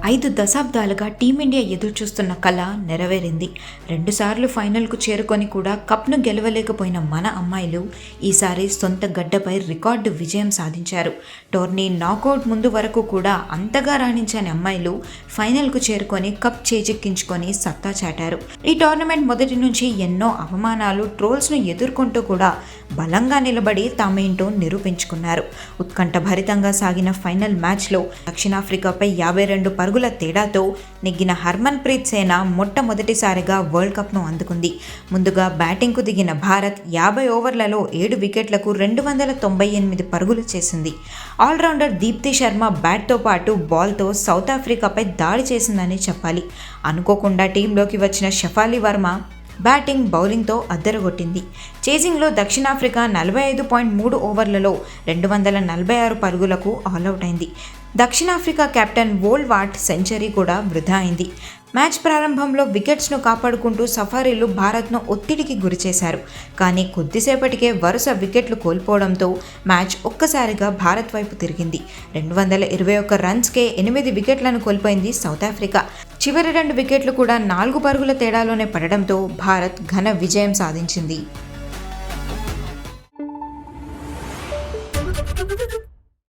5 దశాబ్దాలుగా టీమిండియా ఎదురుచూస్తున్న కల నెరవేరింది. 2 సార్లు ఫైనల్కు చేరుకొని కూడా కప్ను గెలవలేకపోయిన మన అమ్మాయిలు ఈసారి సొంత గడ్డపై రికార్డు విజయం సాధించారు. టోర్నీ నాకౌట్ ముందు వరకు కూడా అంతగా రాణించని అమ్మాయిలు ఫైనల్కు చేరుకొని కప్ చేజిక్కించుకొని సత్తా చాటారు. ఈ టోర్నమెంట్ మొదటి నుంచి ఎన్నో అవమానాలు, ట్రోల్స్ను ఎదుర్కొంటూ కూడా బలంగా నిలబడి తామేంటో నిరూపించుకున్నారు. ఉత్కంఠభరితంగా సాగిన ఫైనల్ మ్యాచ్లో దక్షిణాఫ్రికాపై 52 పరుగుల తేడాతో నెగ్గిన హర్మన్ ప్రీత్ సేన మొట్టమొదటిసారిగా వరల్డ్ కప్ను అందుకుంది. ముందుగా బ్యాటింగ్కు దిగిన భారత్ 50 ఓవర్లలో 7 వికెట్లకు 298 పరుగులు చేసింది. ఆల్రౌండర్ దీప్తి శర్మ బ్యాట్తో పాటు బాల్తో సౌత్ ఆఫ్రికాపై దాడి చేసిందని చెప్పాలి. అనుకోకుండా టీంలోకి వచ్చిన షఫాలి వర్మ బ్యాటింగ్, బౌలింగ్తో అద్దరగొట్టింది. చేజింగ్లో దక్షిణాఫ్రికా 45.3 ఓవర్లలో 246 పరుగులకు ఆలౌట్ అయింది. దక్షిణాఫ్రికా కెప్టెన్ వోల్వార్ట్ సెంచరీ కూడా వృధా అయింది. మ్యాచ్ ప్రారంభంలో వికెట్స్ను కాపాడుకుంటూ సఫారీలు భారత్ను ఒత్తిడికి గురిచేశారు. కానీ కొద్దిసేపటికే వరుస వికెట్లు కోల్పోవడంతో మ్యాచ్ ఒక్కసారిగా భారత్ వైపు తిరిగింది. 221 రన్స్కే 8 వికెట్లను కోల్పోయింది సౌత్ ఆఫ్రికా. చివరి 2 వికెట్లు కూడా 4 పరుగుల తేడాలోనే పడడంతో భారత్ ఘన విజయం సాధించింది.